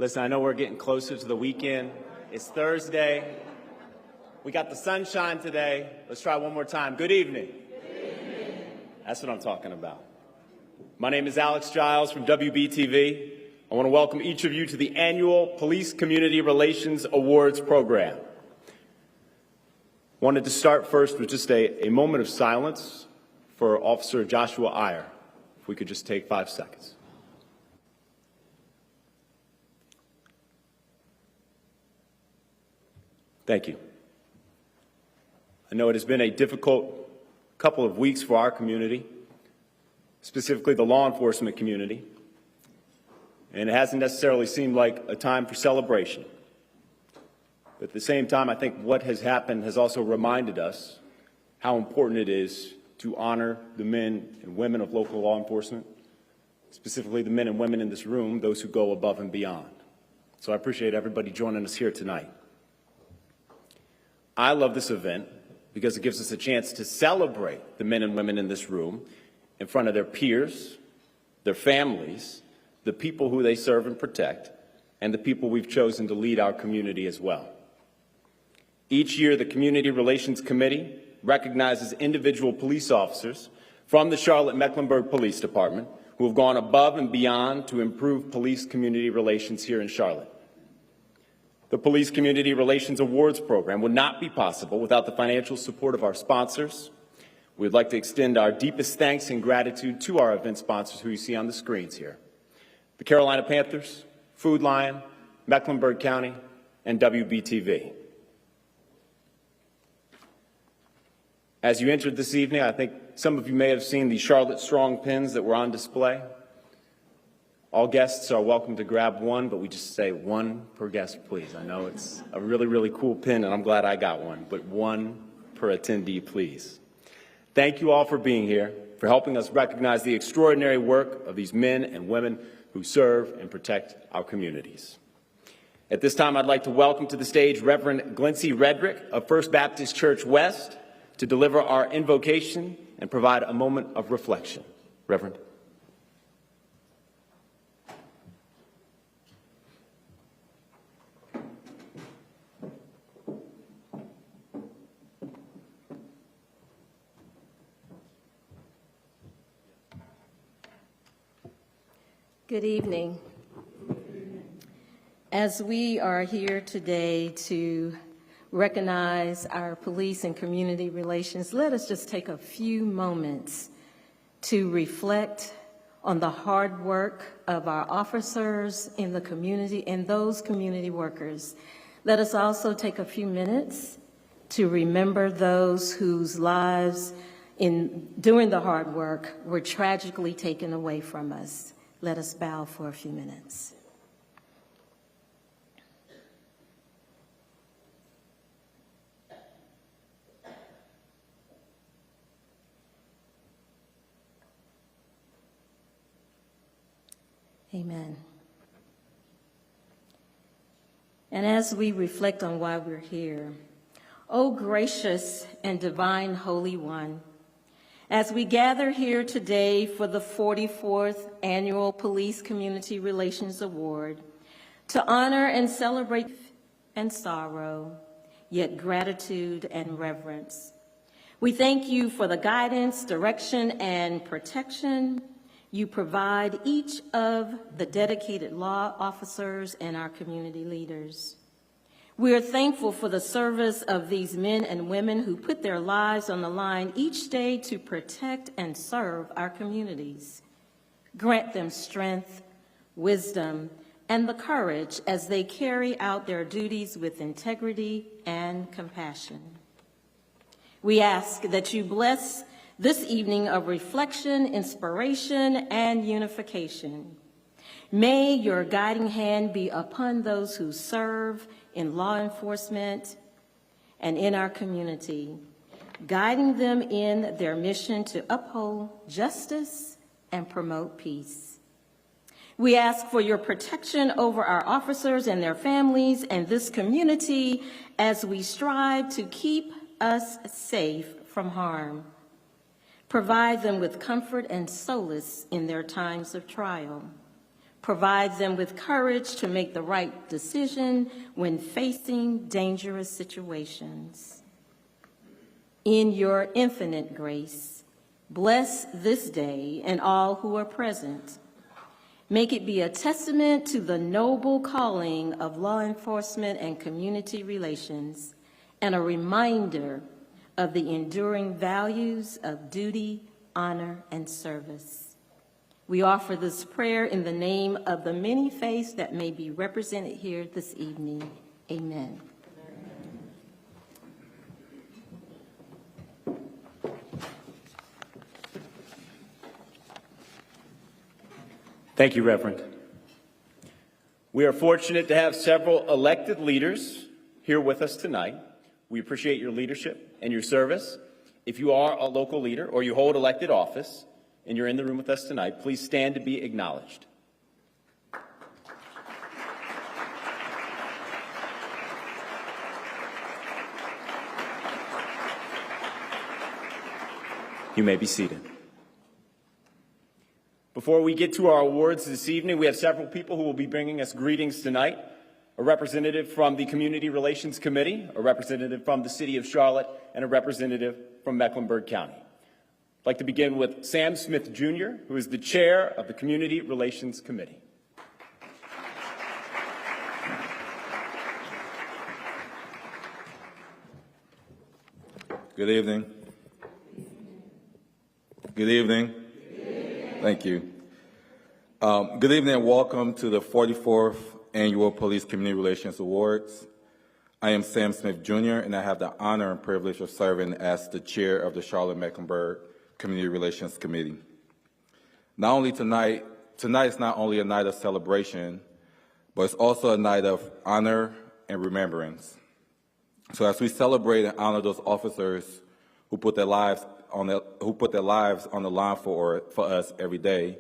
Listen, I know we're getting closer to the weekend. It's Thursday. We got the sunshine today. Let's try one more time. Good evening. Good evening. That's what I'm talking about. My name is Alex Giles from WBTV. I want to welcome each of you to the annual Police Community Relations Awards program. Wanted to start first with just a moment of silence for Officer Joshua Iyer. If we could just take 5 seconds. Thank you. I know it has been a difficult couple of weeks for our community, specifically the law enforcement community, and it hasn't necessarily seemed like a time for celebration. But at the same time, I think what has happened has also reminded us how important it is to honor the men and women of local law enforcement, specifically the men and women in this room, those who go above and beyond. So I appreciate everybody joining us here tonight. I love this event because it gives us a chance to celebrate the men and women in this room in front of their peers, their families, the people who they serve and protect, and the people we've chosen to lead our community as well. Each year, the Community Relations Committee recognizes individual police officers from the Charlotte-Mecklenburg Police Department who have gone above and beyond to improve police community relations here in Charlotte. The Police Community Relations Awards program would not be possible without the financial support of our sponsors. We'd like to extend our deepest thanks and gratitude to our event sponsors who you see on the screens here: the Carolina Panthers, Food Lion, Mecklenburg County, and WBTV. As you entered this evening, I think some of you may have seen the Charlotte Strong pins that were on display. All guests are welcome to grab one, but we just say one per guest, please. I know it's a really, really cool pin, and I'm glad I got one, but one per attendee, please. Thank you all for being here, for helping us recognize the extraordinary work of these men and women who serve and protect our communities. At this time, I'd like to welcome to the stage Reverend Glency Redrick of First Baptist Church West to deliver our invocation and provide a moment of reflection. Reverend. Good evening. As we are here today to recognize our police and community relations, let us just take a few moments to reflect on the hard work of our officers in the community and those community workers. Let us also take a few minutes to remember those whose lives during the hard work were tragically taken away from us. Let us bow for a few minutes. Amen. And as we reflect on why we're here, O gracious and divine Holy One, as we gather here today for the 44th Annual Police Community Relations Award, to honor and celebrate and sorrow, yet gratitude and reverence. We thank you for the guidance, direction, and protection you provide each of the dedicated law officers and our community leaders. We are thankful for the service of these men and women who put their lives on the line each day to protect and serve our communities. Grant them strength, wisdom, and the courage as they carry out their duties with integrity and compassion. We ask that you bless this evening of reflection, inspiration, and unification. May your guiding hand be upon those who serve in law enforcement and in our community, guiding them in their mission to uphold justice and promote peace. We ask for your protection over our officers and their families and this community as we strive to keep us safe from harm. Provide them with comfort and solace in their times of trial. provides them with courage to make the right decision when facing dangerous situations. In your infinite grace, bless this day and all who are present. Make it be a testament to the noble calling of law enforcement and community relations, and a reminder of the enduring values of duty, honor, and service. We offer this prayer in the name of the many faiths that may be represented here this evening. Amen. Thank you, Reverend. We are fortunate to have several elected leaders here with us tonight. We appreciate your leadership and your service. If you are a local leader or you hold elected office and you're in the room with us tonight, please stand to be acknowledged. You may be seated. Before we get to our awards this evening, we have several people who will be bringing us greetings tonight. A representative from the Community Relations Committee, a representative from the City of Charlotte, and a representative from Mecklenburg County. I'd like to begin with Sam Smith, Jr., who is the chair of the Community Relations Committee. Good evening. Good evening. Thank you. Good evening and welcome to the 44th Annual Police Community Relations Awards. I am Sam Smith, Jr., and I have the honor and privilege of serving as the chair of the Charlotte-Mecklenburg Community Relations Committee. Not only tonight is not only a night of celebration, but it's also a night of honor and remembrance. So as we celebrate and honor those officers who put their lives on the line for us every day,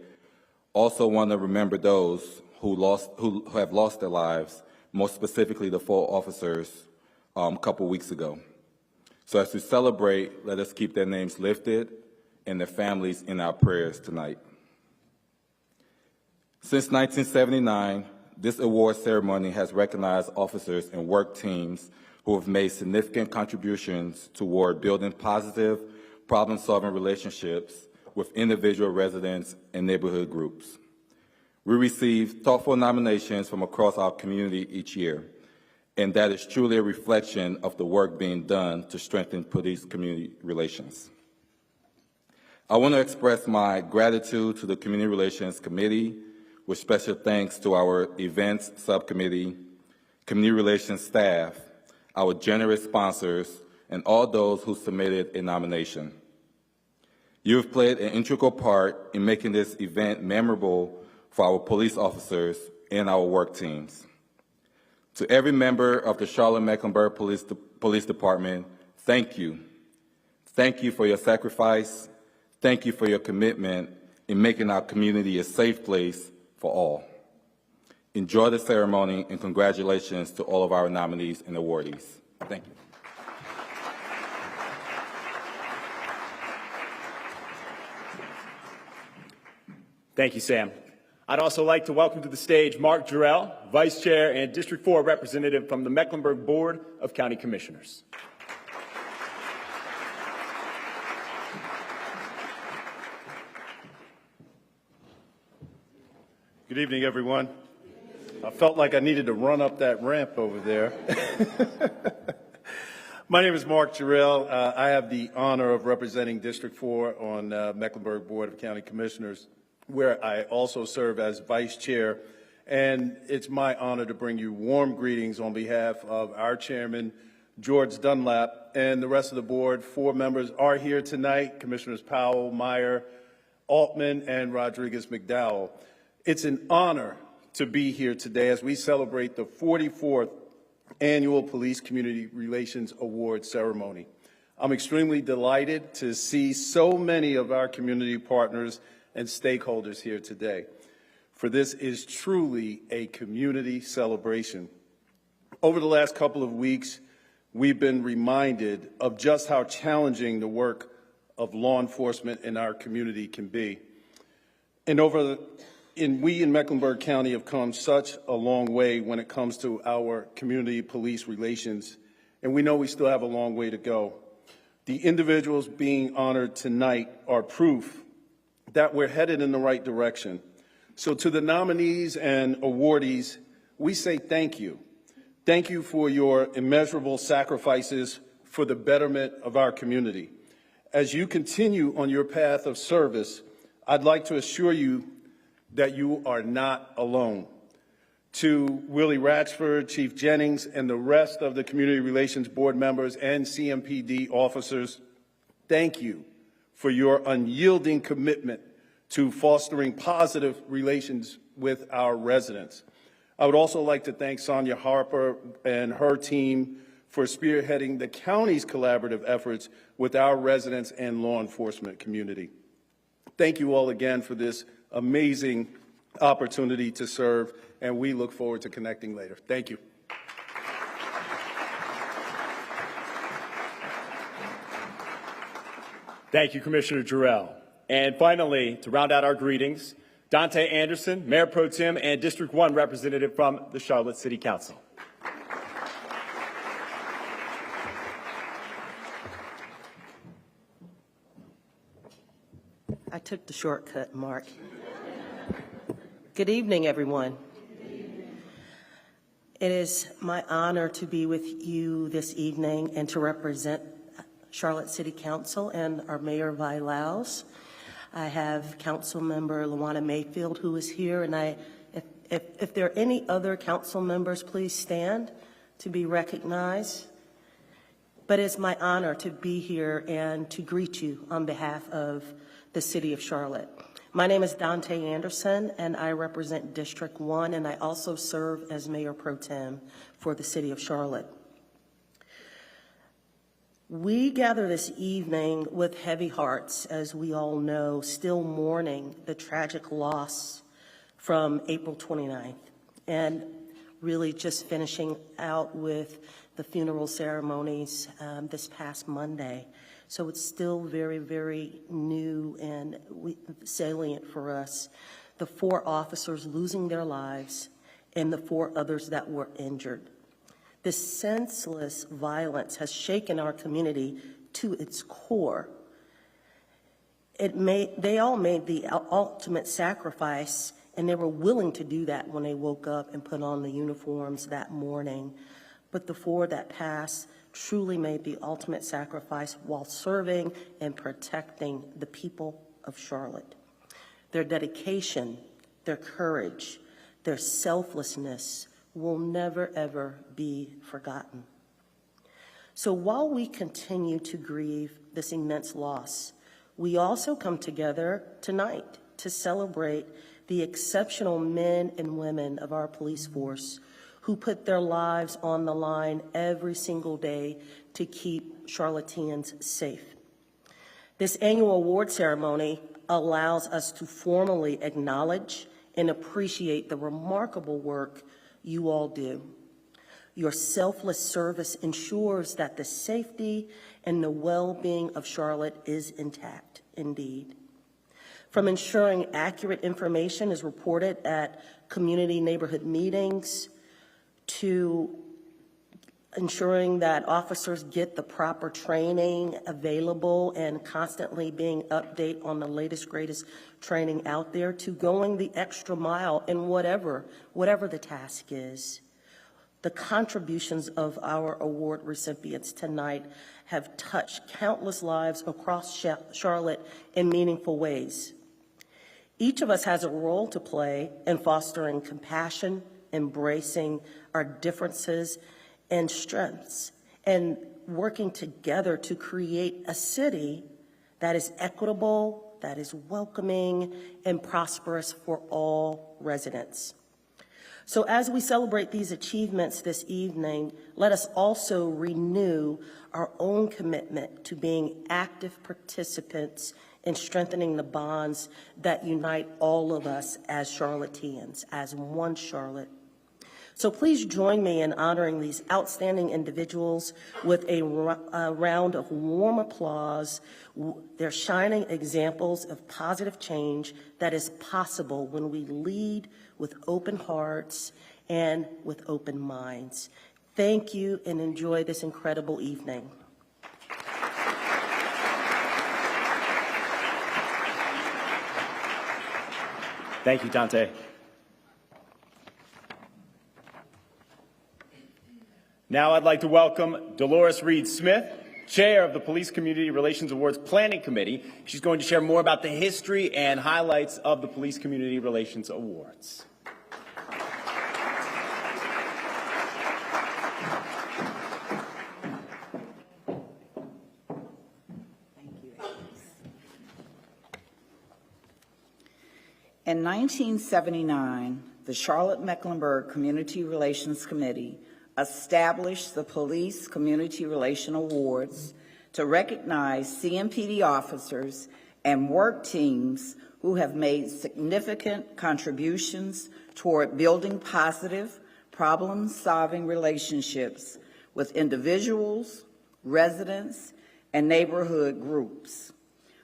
also want to remember those who have lost their lives, most specifically the 4 officers a couple weeks ago. So as we celebrate, let us keep their names lifted and their families in our prayers tonight. Since 1979, this award ceremony has recognized officers and work teams who have made significant contributions toward building positive, problem-solving relationships with individual residents and neighborhood groups. We receive thoughtful nominations from across our community each year, and that is truly a reflection of the work being done to strengthen police community relations. I want to express my gratitude to the Community Relations Committee, with special thanks to our Events Subcommittee, Community Relations staff, our generous sponsors, and all those who submitted a nomination. You have played an integral part in making this event memorable for our police officers and our work teams. To every member of the Charlotte-Mecklenburg Police Department, thank you. Thank you for your sacrifice. Thank you for your commitment in making our community a safe place for all. Enjoy the ceremony, and congratulations to all of our nominees and awardees. Thank you. Thank you, Sam. I'd also like to welcome to the stage Mark Jarrell, Vice Chair and District 4 Representative from the Mecklenburg Board of County Commissioners. Good evening, everyone. I felt like I needed to run up that ramp over there. My name is Mark Jarrell. I have the honor of representing District 4 on Mecklenburg Board of County Commissioners, where I also serve as Vice Chair. And it's my honor to bring you warm greetings on behalf of our Chairman, George Dunlap, and the rest of the board. 4 members are here tonight, Commissioners Powell, Meyer, Altman, and Rodriguez-McDowell. It's an honor to be here today as we celebrate the 44th Annual Police Community Relations Awards ceremony. I'm extremely delighted to see so many of our community partners and stakeholders here today, for this is truly a community celebration. Over the last couple of weeks, we've been reminded of just how challenging the work of law enforcement in our community can be. And over we in Mecklenburg County have come such a long way when it comes to our community police relations, and we know we still have a long way to go. The individuals being honored tonight are proof that we're headed in the right direction. So to the nominees and awardees, we say thank you. Thank you for your immeasurable sacrifices for the betterment of our community. As you continue on your path of service, I'd like to assure you that you are not alone. To Willie Ratchford, Chief Jennings, and the rest of the Community Relations Board members and CMPD officers, thank you for your unyielding commitment to fostering positive relations with our residents. I would also like to thank Sonia Harper and her team for spearheading the county's collaborative efforts with our residents and law enforcement community. Thank you all again for this amazing opportunity to serve, and we look forward to connecting later. Thank you. Thank you, Commissioner Jarrell. And finally, to round out our greetings, Dante Anderson, Mayor Pro Tem and District 1 representative from the Charlotte City Council. I took the shortcut, Mark. Good evening, everyone. It is my honor to be with you this evening and to represent Charlotte City Council and our Mayor Vi Laus. I have Council Member Luana Mayfield who is here, and if there are any other council members, please stand to be recognized. But it's my honor to be here and to greet you on behalf of the City of Charlotte. My name is Dante Anderson, and I represent District 1, and I also serve as Mayor Pro Tem for the City of Charlotte. We gather this evening with heavy hearts, as we all know, still mourning the tragic loss from April 29th, and really just finishing out with the funeral ceremonies this past Monday. So it's still very, very new and salient for us. The 4 officers losing their lives and the 4 others that were injured. This senseless violence has shaken our community to its core. They all made the ultimate sacrifice, and they were willing to do that when they woke up and put on the uniforms that morning. But the 4 that passed truly made the ultimate sacrifice while serving and protecting the people of Charlotte. Their dedication, their courage, their selflessness will never, ever be forgotten. So while we continue to grieve this immense loss, we also come together tonight to celebrate the exceptional men and women of our police force who put their lives on the line every single day to keep Charlotteans safe. This annual award ceremony allows us to formally acknowledge and appreciate the remarkable work you all do. Your selfless service ensures that the safety and the well-being of Charlotte is intact, indeed. From ensuring accurate information is reported at community neighborhood meetings, to ensuring that officers get the proper training available and constantly being updated on the latest, greatest training out there, to going the extra mile in whatever the task is. The contributions of our award recipients tonight have touched countless lives across Charlotte in meaningful ways. Each of us has a role to play in fostering compassion, embracing our differences and strengths, and working together to create a city that is equitable, that is welcoming, and prosperous for all residents. So as we celebrate these achievements this evening, let us also renew our own commitment to being active participants in strengthening the bonds that unite all of us as Charlotteans, as one Charlotte. So please join me in honoring these outstanding individuals with a round of warm applause. They're shining examples of positive change that is possible when we lead with open hearts and with open minds. Thank you and enjoy this incredible evening. Thank you, Dante. Now I'd like to welcome Dolores Reed Smith, Chair of the Police Community Relations Awards Planning Committee. She's going to share more about the history and highlights of the Police Community Relations Awards. In 1979, the Charlotte-Mecklenburg Community Relations Committee established the Police Community Relation Awards to recognize CMPD officers and work teams who have made significant contributions toward building positive, problem-solving relationships with individuals, residents, and neighborhood groups.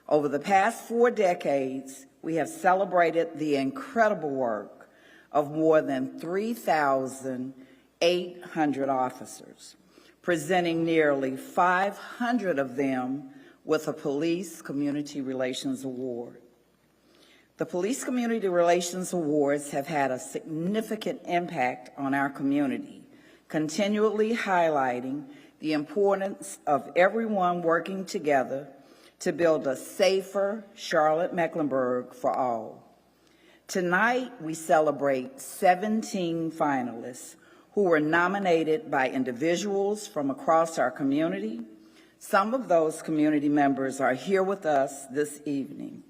Over the past 4 decades, we have celebrated the incredible work of more than 3,800 officers, presenting nearly 500 of them with a Police Community Relations Award. The Police Community Relations Awards have had a significant impact on our community, continually highlighting the importance of everyone working together to build a safer Charlotte-Mecklenburg for all. Tonight, we celebrate 17 finalists who were nominated by individuals from across our community. Some of those community members are here with us this evening.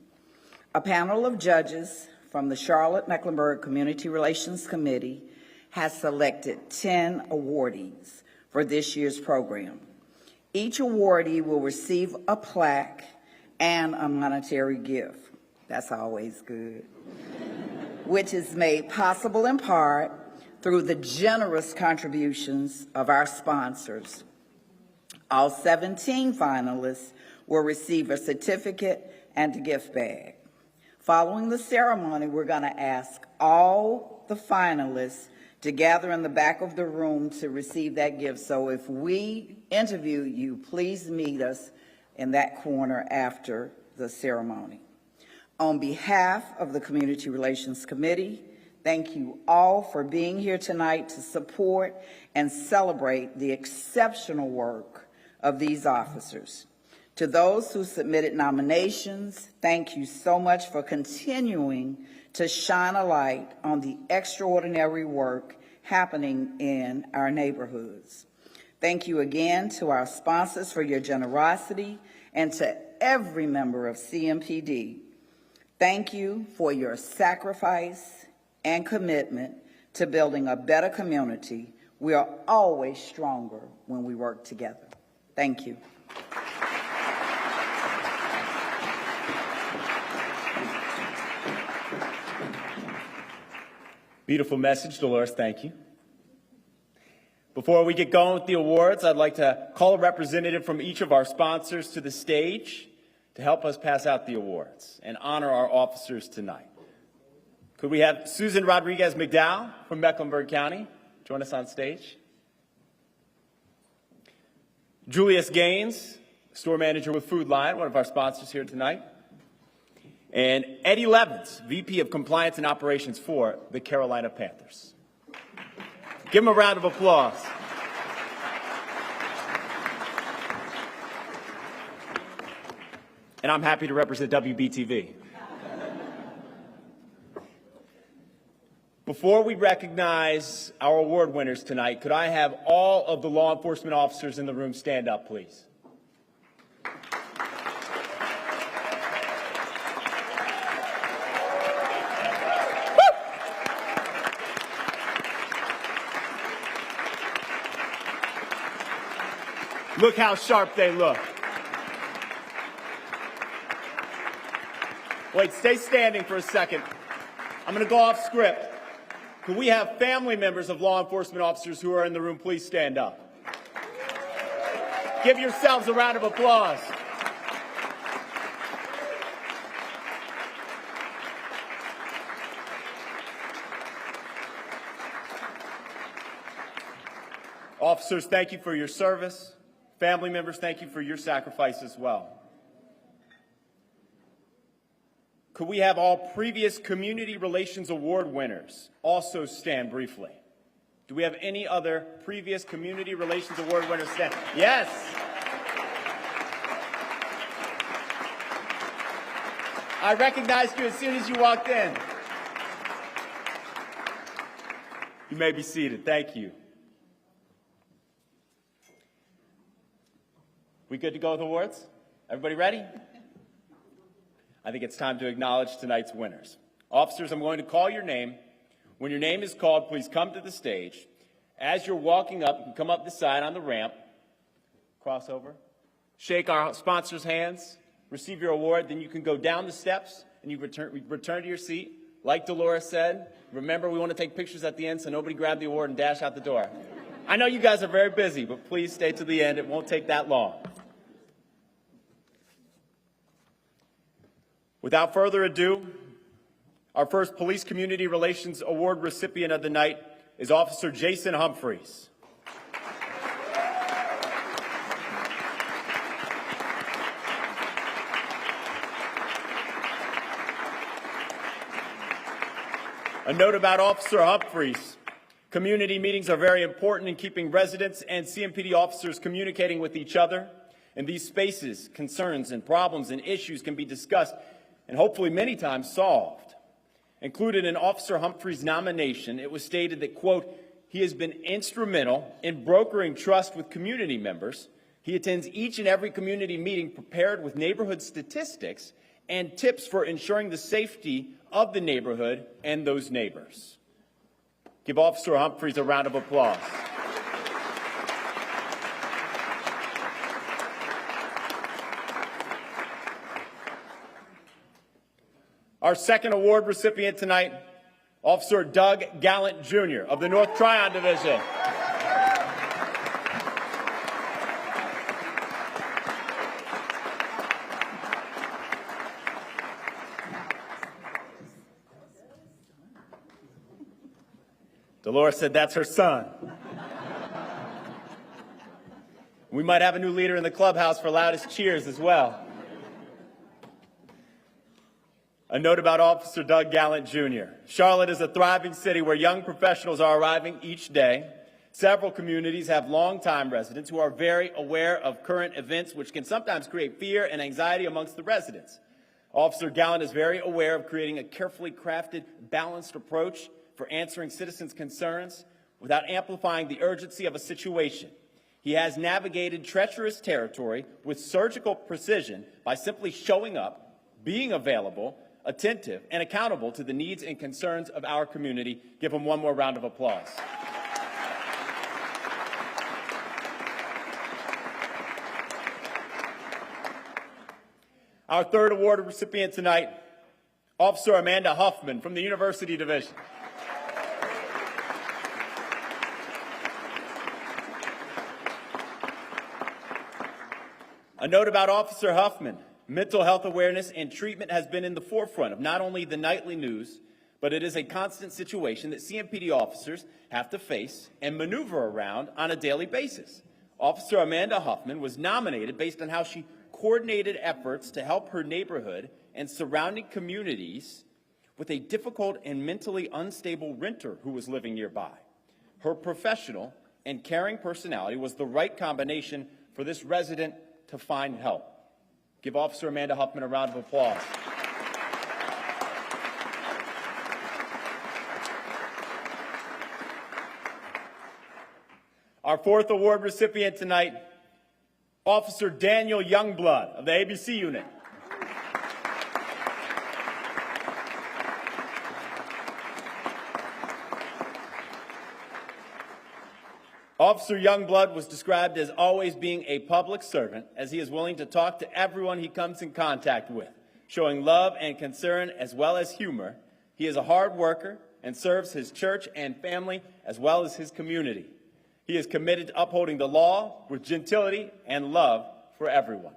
A panel of judges from the Charlotte-Mecklenburg Community Relations Committee has selected 10 awardees for this year's program. Each awardee will receive a plaque and a monetary gift. That's always good. Which is made possible in part through the generous contributions of our sponsors. All 17 finalists will receive a certificate and a gift bag. Following the ceremony, we're going to ask all the finalists to gather in the back of the room to receive that gift. So if we interview you, please meet us in that corner after the ceremony. On behalf of the Community Relations Committee, thank you all for being here tonight to support and celebrate the exceptional work of these officers. To those who submitted nominations, thank you so much for continuing to shine a light on the extraordinary work happening in our neighborhoods. Thank you again to our sponsors for your generosity and to every member of CMPD. Thank you for your sacrifice and commitment to building a better community. We are always stronger when we work together. Thank you. Beautiful message, Dolores. Thank you. Before we get going with the awards, I'd like to call a representative from each of our sponsors to the stage to help us pass out the awards and honor our officers tonight. Could we have Susan Rodriguez McDowell from Mecklenburg County join us on stage? Julius Gaines, store manager with Food Lion, one of our sponsors here tonight. And Eddie Levins, VP of Compliance and Operations for the Carolina Panthers. Give him a round of applause. And I'm happy to represent WBTV. Before we recognize our award winners tonight, could I have all of the law enforcement officers in the room stand up, please? Look how sharp they look. Wait, stay standing for a second. I'm going to go off script. Could we have family members of law enforcement officers who are in the room please stand up? Give yourselves a round of applause. Officers, thank you for your service. Family members, thank you for your sacrifice as well. Could we have all previous Community Relations Award winners also stand briefly? Do we have any other previous Community Relations Award winners stand? Yes. I recognized you as soon as you walked in. You may be seated. Thank you. We good to go with awards? Everybody ready? I think it's time to acknowledge tonight's winners. Officers, I'm going to call your name. When your name is called, please come to the stage. As you're walking up, you can come up the side on the ramp, cross over, shake our sponsors' hands, receive your award, then you can go down the steps and you return to your seat. Like Dolores said, remember we want to take pictures at the end so nobody grab the award and dash out the door. I know you guys are very busy, but please stay to the end. It won't take that long. Without further ado, our first Police Community Relations Award recipient of the night is Officer Jason Humphreys. A note about Officer Humphreys. Community meetings are very important in keeping residents and CMPD officers communicating with each other. In these spaces, concerns and problems and issues can be discussed and hopefully many times solved. Included in Officer Humphreys' nomination, it was stated that, quote, he has been instrumental in brokering trust with community members. He attends each and every community meeting prepared with neighborhood statistics and tips for ensuring the safety of the neighborhood and those neighbors. Give Officer Humphreys a round of applause. Our second award recipient tonight, Officer Doug Gallant, Jr. of the North Tryon Division. Dolores said that's her son. We might have a new leader in the clubhouse for loudest cheers as well. A note about Officer Doug Gallant, Jr. Charlotte is a thriving city where young professionals are arriving each day. Several communities have longtime residents who are very aware of current events, which can sometimes create fear and anxiety amongst the residents. Officer Gallant is very aware of creating a carefully crafted, balanced approach for answering citizens' concerns without amplifying the urgency of a situation. He has navigated treacherous territory with surgical precision by simply showing up, being available, attentive, and accountable to the needs and concerns of our community. Give him one more round of applause. Our third award recipient tonight, Officer Amanda Huffman from the University Division. A note about Officer Huffman. Mental health awareness and treatment has been in the forefront of not only the nightly news, but it is a constant situation that CMPD officers have to face and maneuver around on a daily basis. Officer Amanda Huffman was nominated based on how she coordinated efforts to help her neighborhood and surrounding communities with a difficult and mentally unstable renter who was living nearby. Her professional and caring personality was the right combination for this resident to find help. Give Officer Amanda Huffman a round of applause. Our fourth award recipient tonight, Officer Daniel Youngblood of the ABC Unit. Officer Youngblood was described as always being a public servant, as he is willing to talk to everyone he comes in contact with, showing love and concern as well as humor. He is a hard worker and serves his church and family as well as his community. He is committed to upholding the law with gentility and love for everyone.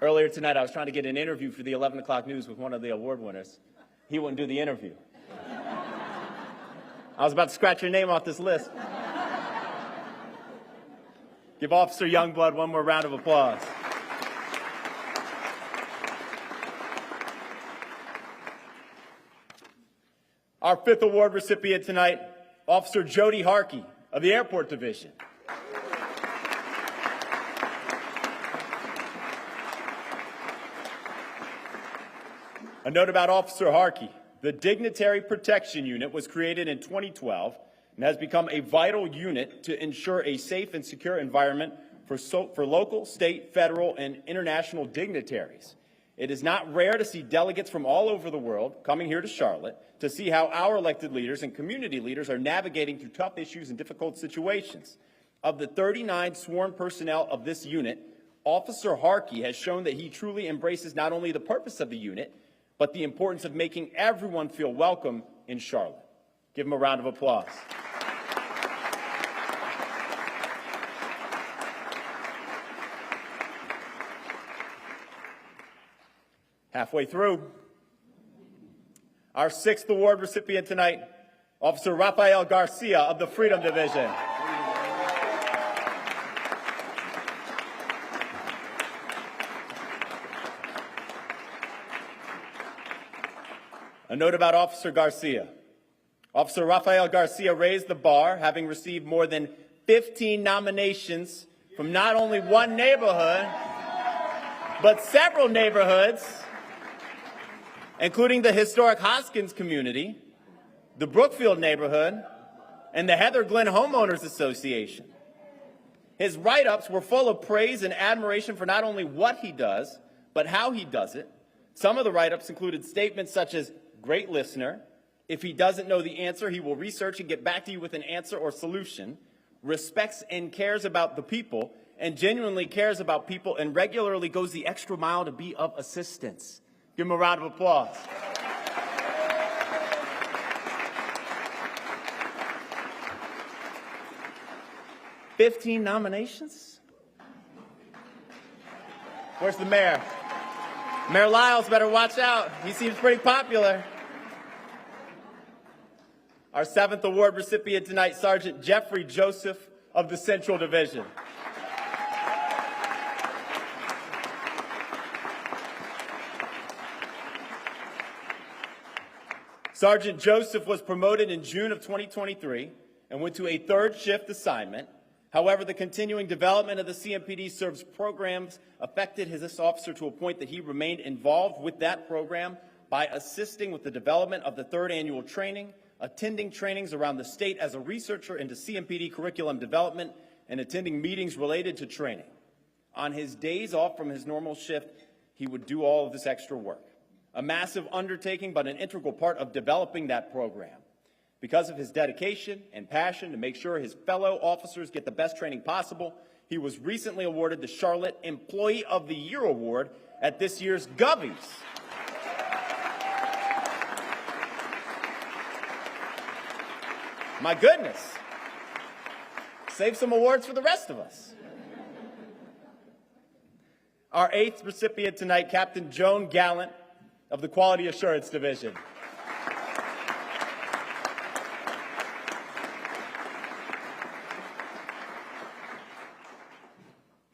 Earlier tonight, I was trying to get an interview for the 11 o'clock news with one of the award winners. He wouldn't do the interview. I was about to scratch your name off this list. Give Officer Youngblood one more round of applause. Our 5th award recipient tonight, Officer Jody Harkey of the Airport Division. A note about Officer Harkey. The Dignitary Protection Unit was created in 2012 and has become a vital unit to ensure a safe and secure environment for local, state, federal, and international dignitaries. It is not rare to see delegates from all over the world coming here to Charlotte to see how our elected leaders and community leaders are navigating through tough issues and difficult situations. Of the 39 sworn personnel of this unit, Officer Harkey has shown that he truly embraces not only the purpose of the unit, but the importance of making everyone feel welcome in Charlotte. Give him a round of applause. Halfway through. Our 6th award recipient tonight, Officer Rafael Garcia of the Freedom Division. A note about Officer Garcia. Officer Rafael Garcia raised the bar, having received more than 15 nominations from not only one neighborhood, but several neighborhoods, including the historic Hoskins community, the Brookfield neighborhood, and the Heather Glen Homeowners Association. His write-ups were full of praise and admiration for not only what he does, but how he does it. Some of the write-ups included statements such as, "Great listener. If he doesn't know the answer, he will research and get back to you with an answer or solution. Respects and cares about the people, and genuinely cares about people, and regularly goes the extra mile to be of assistance." Give him a round of applause. "15 nominations? Where's the mayor? Mayor Lyles better watch out. He seems pretty popular. Our 7th award recipient tonight, Sergeant Jeffrey Joseph of the Central Division. Sergeant Joseph was promoted in June of 2023 and went to a 3rd shift assignment. However, the continuing development of the CMPD serves programs affected this officer to a point that he remained involved with that program by assisting with the development of the 3rd annual training, attending trainings around the state as a researcher into CMPD curriculum development, and attending meetings related to training. On his days off from his normal shift, he would do all of this extra work. A massive undertaking, but an integral part of developing that program. Because of his dedication and passion to make sure his fellow officers get the best training possible, he was recently awarded the Charlotte Employee of the Year Award at this year's Govies. My goodness. Save some awards for the rest of us. Our 8th recipient tonight, Captain Joan Gallant of the Quality Assurance Division.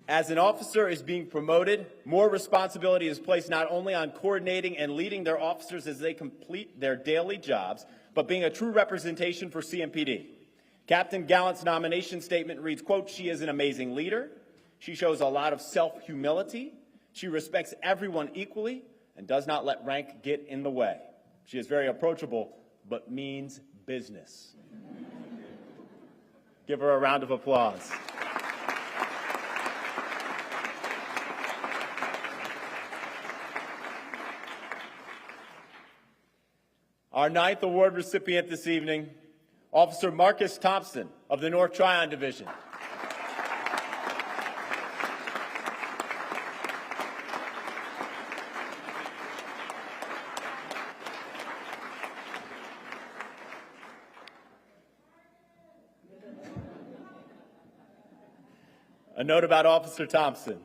As an officer is being promoted, more responsibility is placed not only on coordinating and leading their officers as they complete their daily jobs, but being a true representation for CMPD. Captain Gallant's nomination statement reads, quote, "She is an amazing leader. She shows a lot of self-humility. She respects everyone equally and does not let rank get in the way. She is very approachable, but means business." Give her a round of applause. Our 9th award recipient this evening, Officer Marcus Thompson of the North Tryon Division. A note about Officer Thompson.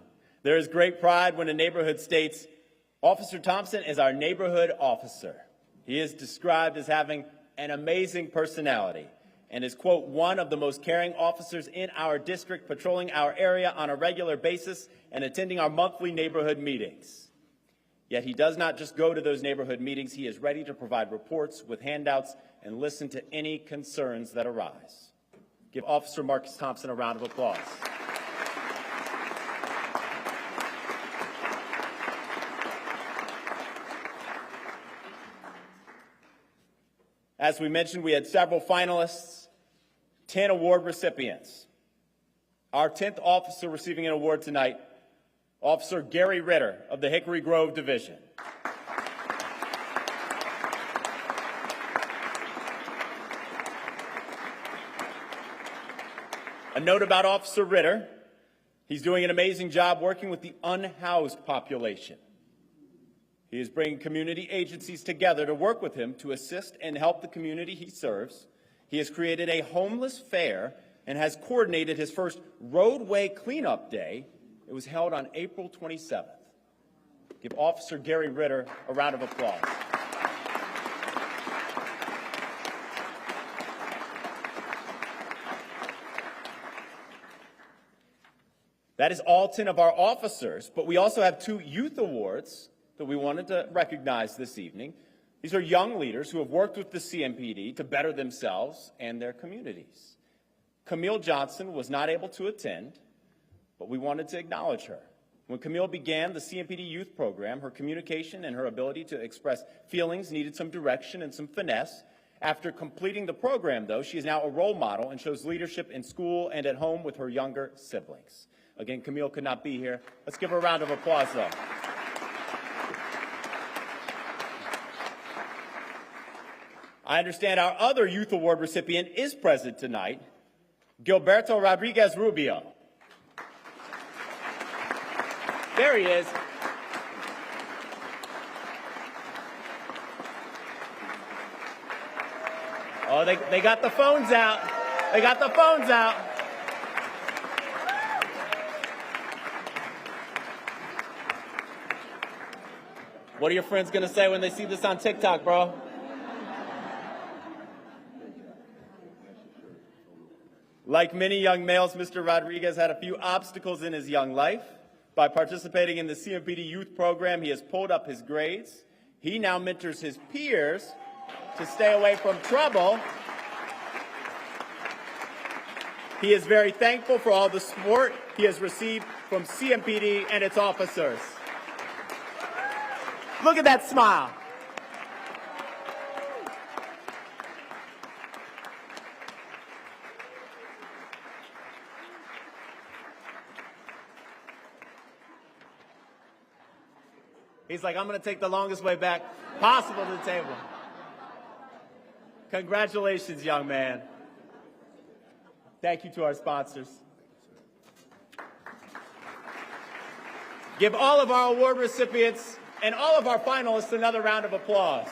There is great pride when a neighborhood states, Officer Thompson is our neighborhood officer. He is described as having an amazing personality and is, quote, one of the most caring officers in our district, patrolling our area on a regular basis and attending our monthly neighborhood meetings. Yet he does not just go to those neighborhood meetings. He is ready to provide reports with handouts and listen to any concerns that arise. Give Officer Marcus Thompson a round of applause. As we mentioned, we had several finalists, 10 award recipients. Our 10th officer receiving an award tonight, Officer Gary Ritter of the Hickory Grove Division. A note about Officer Ritter, he's doing an amazing job working with the unhoused population. He is bringing community agencies together to work with him to assist and help the community he serves. He has created a homeless fair and has coordinated his first roadway cleanup day. It was held on April 27th. Give Officer Gary Ritter a round of applause. That is all 10 of our officers, but we also have 2 youth awards that we wanted to recognize this evening. These are young leaders who have worked with the CMPD to better themselves and their communities. Camille Johnson was not able to attend, but we wanted to acknowledge her. When Camille began the CMPD youth program, her communication and her ability to express feelings needed some direction and some finesse. After completing the program, though, she is now a role model and shows leadership in school and at home with her younger siblings. Again, Camille could not be here. Let's give her a round of applause, though. I understand our other youth award recipient is present tonight, Gilberto Rodriguez Rubio. There he is. Oh, they got the phones out. They got the phones out. What are your friends going to say when they see this on TikTok, bro? Like many young males, Mr. Rodriguez had a few obstacles in his young life. By participating in the CMPD youth program, he has pulled up his grades. He now mentors his peers to stay away from trouble. He is very thankful for all the support he has received from CMPD and its officers. Look at that smile. He's like, I'm going to take the longest way back possible to the table. Congratulations, young man. Thank you to our sponsors. Give all of our award recipients and all of our finalists another round of applause.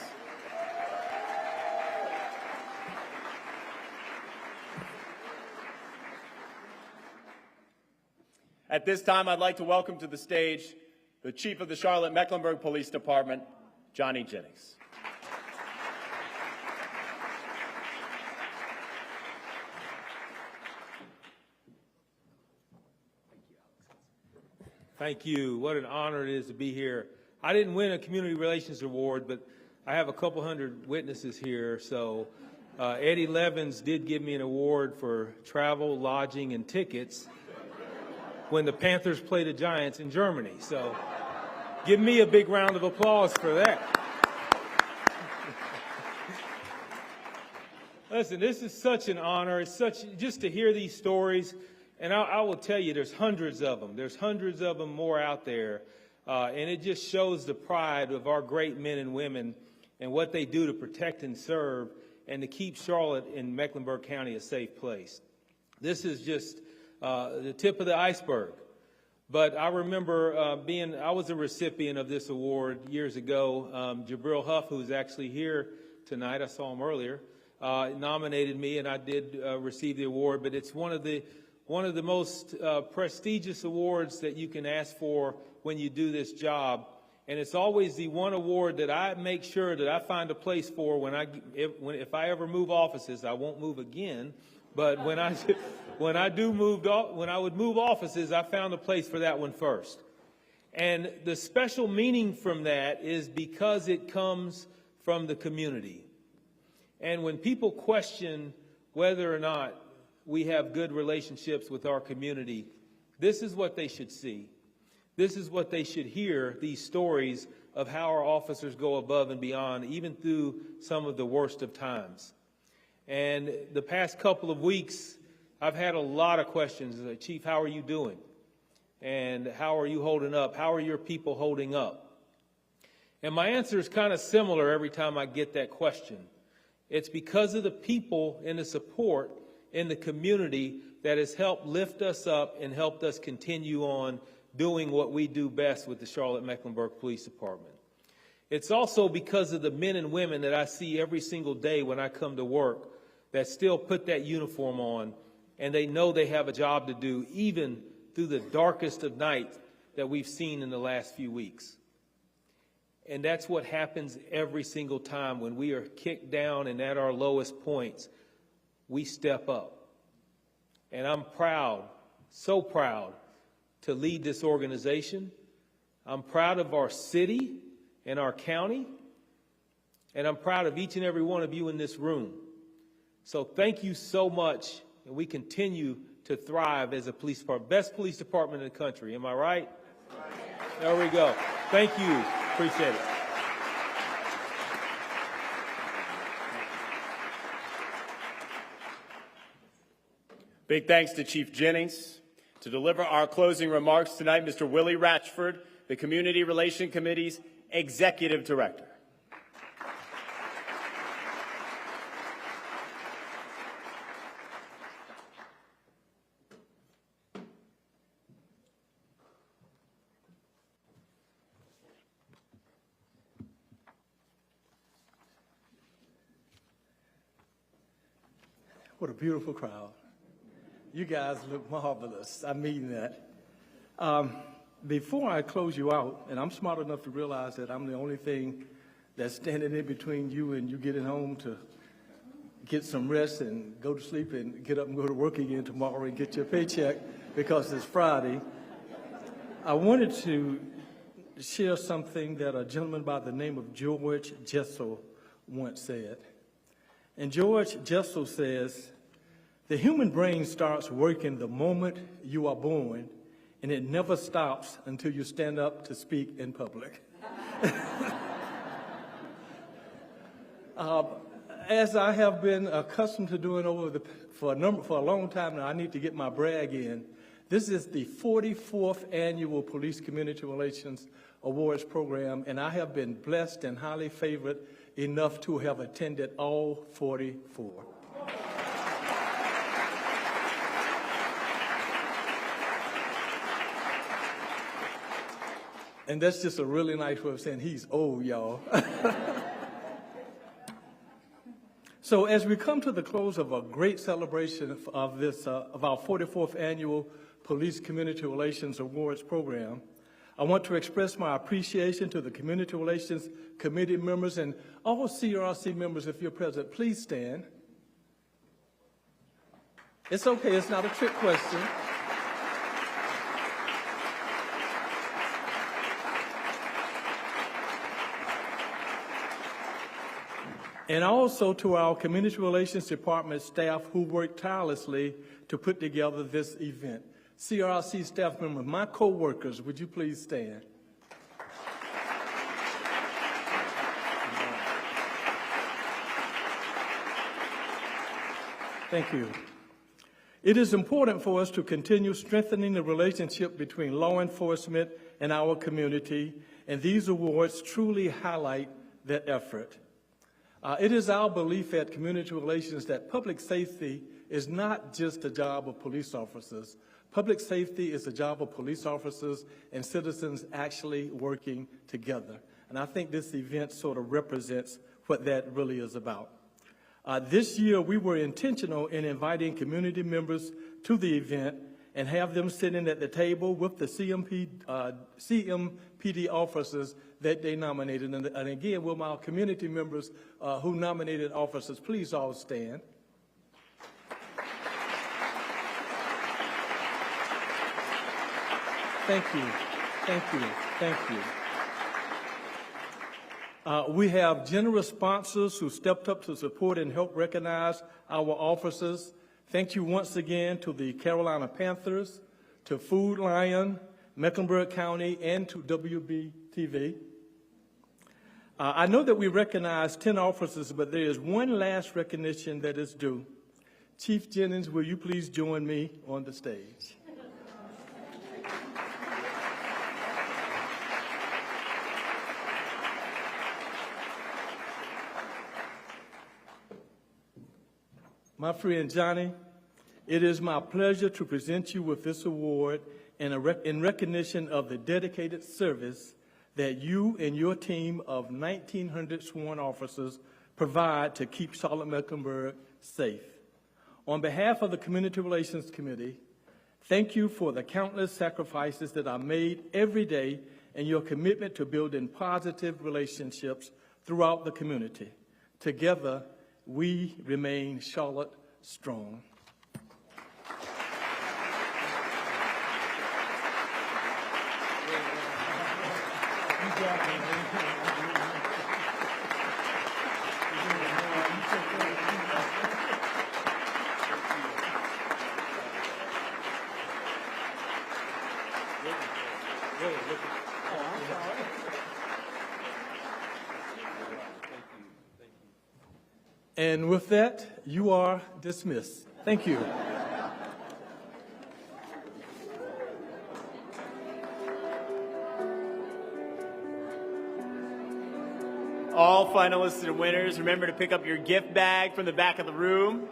At this time, I'd like to welcome to the stage the Chief of the Charlotte-Mecklenburg Police Department, Johnny Jennings. Thank you. What an honor it is to be here. I didn't win a Community Relations Award, but I have a couple hundred witnesses here. So Eddie Levins did give me an award for travel, lodging, and tickets when the Panthers played the Giants in Germany. So give me a big round of applause for that. Listen, this is such an honor. It's just to hear these stories. And I will tell you, there's hundreds of them. There's hundreds of them more out there. And it just shows the pride of our great men and women and what they do to protect and serve and to keep Charlotte and Mecklenburg County a safe place. This is just the tip of the iceberg. But I remember I was a recipient of this award years ago. Jabril Huff, who's actually here tonight, I saw him earlier, nominated me, and I did receive the award. But it's one of the one of the most prestigious awards that you can ask for when you do this job. And it's always the one award that I make sure that I find a place for if I ever move offices. I won't move again, but when I would move offices, I found a place for that one first. And the special meaning from that is because it comes from the community. And when people question whether or not we have good relationships with our community, this is what they should see. This is what they should hear, these stories of how our officers go above and beyond, even through some of the worst of times. And the past couple of weeks, I've had a lot of questions. Like, Chief, how are you doing? And how are you holding up? How are your people holding up? And my answer is kind of similar every time I get that question. It's because of the people and the support in the community that has helped lift us up and helped us continue on doing what we do best with the Charlotte-Mecklenburg Police Department. It's also because of the men and women that I see every single day when I come to work that still put that uniform on, and they know they have a job to do even through the darkest of nights that we've seen in the last few weeks. And that's what happens every single time when we are kicked down and at our lowest points, we step up. And I'm proud, so proud, to lead this organization. I'm proud of our city and our county, and I'm proud of each and every one of you in this room. So thank you so much, and we continue to thrive as a police department, best police department in the country. Am I right? There we go. Thank you. Appreciate it. Big thanks to Chief Jennings. To deliver our closing remarks tonight, Mr. Willie Ratchford, the Community Relations Committee's Executive Director. What a beautiful crowd. You guys look marvelous. I mean that. Before I close you out, and I'm smart enough to realize that I'm the only thing that's standing in between you and you getting home to get some rest and go to sleep and get up and go to work again tomorrow and get your paycheck because it's Friday, I wanted to share something that a gentleman by the name of George Jessel once said. And George Jessel says, "The human brain starts working the moment you are born, and it never stops until you stand up to speak in public." As I have been accustomed to doing for a long time now, I need to get my brag in. This is the 44th annual Police Community Relations Awards program, and I have been blessed and highly favored enough to have attended all 44. And that's just a really nice way of saying he's old, y'all. So as we come to the close of a great celebration of our 44th annual Police Community Relations Awards program, I want to express my appreciation to the Community Relations Committee members and all CRC members. If you're present, please stand. It's okay, it's not a trick question. And also to our Community Relations Department staff who worked tirelessly to put together this event. CRC staff members, my co-workers, would you please stand? Thank you. It is important for us to continue strengthening the relationship between law enforcement and our community, and these awards truly highlight that effort. It is our belief at Community Relations that public safety is not just a job of police officers. Public safety is a job of police officers and citizens actually working together. And I think this event sort of represents what that really is about. This year, we were intentional in inviting community members to the event and have them sitting at the table with the CMPD officers that they nominated. And again, will my community members who nominated officers please all stand? Thank you, thank you, thank you. We have generous sponsors who stepped up to support and help recognize our officers. Thank you once again to the Carolina Panthers, to Food Lion, Mecklenburg County, and to WBTV. I know that we recognize 10 officers, but there is one last recognition that is due. Chief Jennings, will you please join me on the stage? My friend Johnny, it is my pleasure to present you with this award in recognition of the dedicated service that you and your team of 1,900 sworn officers provide to keep Charlotte-Mecklenburg safe. On behalf of the Community Relations Committee, thank you for the countless sacrifices that are made every day and your commitment to building positive relationships throughout the community. Together, we remain Charlotte strong. And with that, you are dismissed. Thank you. All finalists and winners, remember to pick up your gift bag from the back of the room.